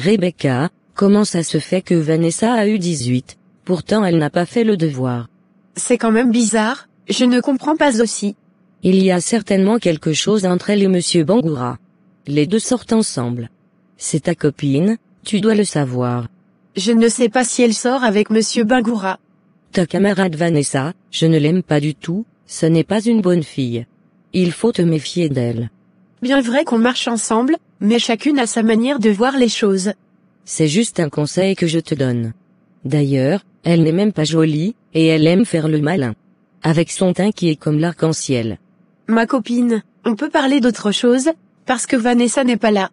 Rebecca, comment ça se fait que Vanessa a eu 18, pourtant elle n'a pas fait le devoir? C'est quand même bizarre, je ne comprends pas aussi. Il y a certainement quelque chose entre elle et Monsieur Bangoura. Les deux sortent ensemble. C'est ta copine, tu dois le savoir. Je ne sais pas si elle sort avec Monsieur Bangoura. Ta camarade Vanessa, je ne l'aime pas du tout, ce n'est pas une bonne fille. Il faut te méfier d'elle. Bien vrai qu'on marche ensemble, mais chacune a sa manière de voir les choses. C'est juste un conseil que je te donne. D'ailleurs, elle n'est même pas jolie, et elle aime faire le malin. Avec son teint qui est comme l'arc-en-ciel. Ma copine, on peut parler d'autre chose, parce que Vanessa n'est pas là.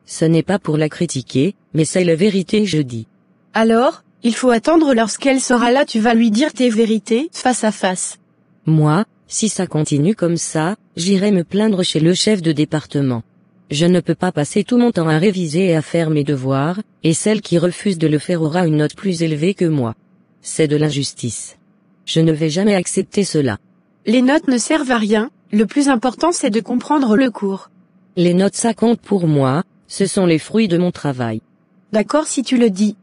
Ce n'est pas pour la critiquer, mais c'est la vérité je dis. Alors, il faut attendre lorsqu'elle sera là, tu vas lui dire tes vérités, face à face. Moi, si ça continue comme ça, j'irai me plaindre chez le chef de département. Je ne peux pas passer tout mon temps à réviser et à faire mes devoirs, et celle qui refuse de le faire aura une note plus élevée que moi. C'est de l'injustice. Je ne vais jamais accepter cela. Les notes ne servent à rien, le plus important c'est de comprendre le cours. Les notes ça compte pour moi, ce sont les fruits de mon travail. D'accord si tu le dis.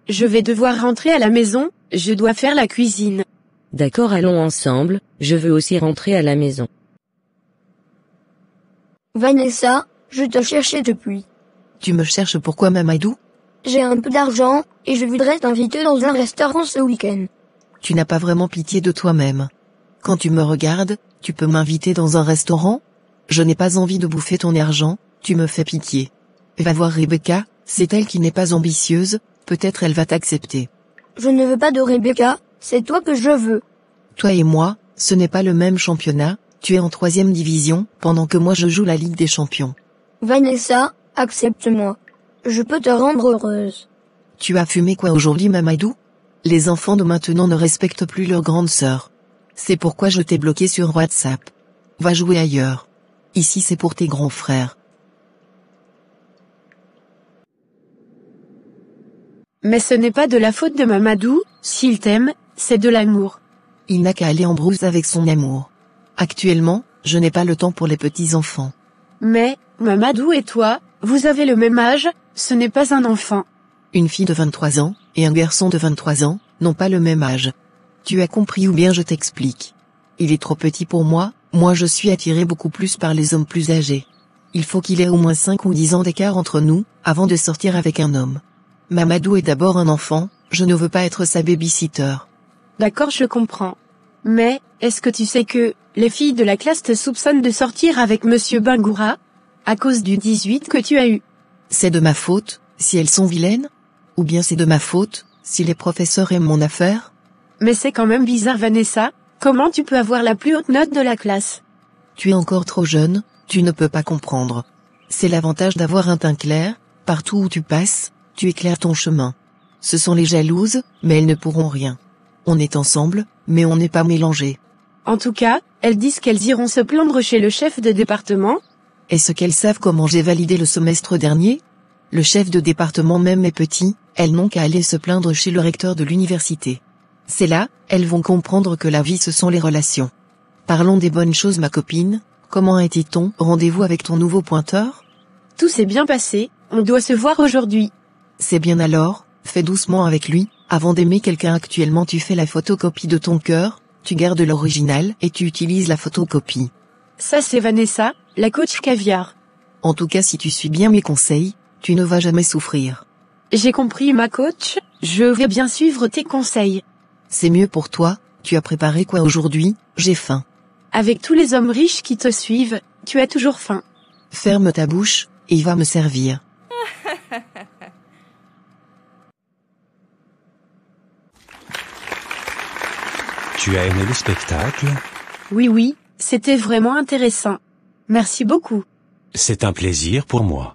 Je vais devoir rentrer à la maison, je dois faire la cuisine. D'accord, allons ensemble, je veux aussi rentrer à la maison. Vanessa, je te cherchais depuis. Tu me cherches pourquoi, Mamadou? J'ai un peu d'argent, et je voudrais t'inviter dans un restaurant ce week-end. Tu n'as pas vraiment pitié de toi-même. Quand tu me regardes, tu peux m'inviter dans un restaurant? Je n'ai pas envie de bouffer ton argent, tu me fais pitié. Va voir Rebecca, c'est elle qui n'est pas ambitieuse, peut-être elle va t'accepter. Je ne veux pas de Rebecca, c'est toi que je veux. Toi et moi, ce n'est pas le même championnat, tu es en 3e division, pendant que moi je joue la Ligue des Champions. Vanessa, accepte-moi. Je peux te rendre heureuse. Tu as fumé quoi aujourd'hui, Mamadou? Les enfants de maintenant ne respectent plus leur grande sœur. C'est pourquoi je t'ai bloqué sur WhatsApp. Va jouer ailleurs. Ici c'est pour tes grands frères. Mais ce n'est pas de la faute de Mamadou, s'il t'aime, c'est de l'amour. Il n'a qu'à aller en brousse avec son amour. Actuellement, je n'ai pas le temps pour les petits-enfants. Mais, Mamadou et toi, vous avez le même âge, ce n'est pas un enfant. Une fille de 23 ans, et un garçon de 23 ans, n'ont pas le même âge. Tu as compris ou bien je t'explique. Il est trop petit pour moi je suis attiré beaucoup plus par les hommes plus âgés. Il faut qu'il ait au moins 5 ou 10 ans d'écart entre nous, avant de sortir avec un homme. Mamadou est d'abord un enfant, je ne veux pas être sa baby-sitter. D'accord, je comprends. Mais, est-ce que tu sais que, les filles de la classe te soupçonnent de sortir avec Monsieur Bangoura? À cause du 18 que tu as eu. C'est de ma faute, si elles sont vilaines? Ou bien c'est de ma faute, si les professeurs aiment mon affaire? Mais c'est quand même bizarre, Vanessa, comment tu peux avoir la plus haute note de la classe? Tu es encore trop jeune, tu ne peux pas comprendre. C'est l'avantage d'avoir un teint clair, partout où tu passes, tu éclaires ton chemin. Ce sont les jalouses, mais elles ne pourront rien. On est ensemble, mais on n'est pas mélangés. En tout cas, elles disent qu'elles iront se plaindre chez le chef de département. Est-ce qu'elles savent comment j'ai validé le semestre dernier? Le chef de département même est petit, elles n'ont qu'à aller se plaindre chez le recteur de l'université. C'est là, elles vont comprendre que la vie ce sont les relations. Parlons des bonnes choses, ma copine. Comment était ton rendez-vous avec ton nouveau pointeur? Tout s'est bien passé, on doit se voir aujourd'hui. C'est bien alors, fais doucement avec lui. Avant d'aimer quelqu'un actuellement tu fais la photocopie de ton cœur, tu gardes l'original et tu utilises la photocopie. Ça c'est Vanessa, la coach caviar. En tout cas si tu suis bien mes conseils, tu ne vas jamais souffrir. J'ai compris ma coach, je vais bien suivre tes conseils. C'est mieux pour toi, tu as préparé quoi aujourd'hui? J'ai faim. Avec tous les hommes riches qui te suivent, tu as toujours faim. Ferme ta bouche, et va me servir. Tu as aimé le spectacle? Oui, c'était vraiment intéressant. Merci beaucoup. C'est un plaisir pour moi.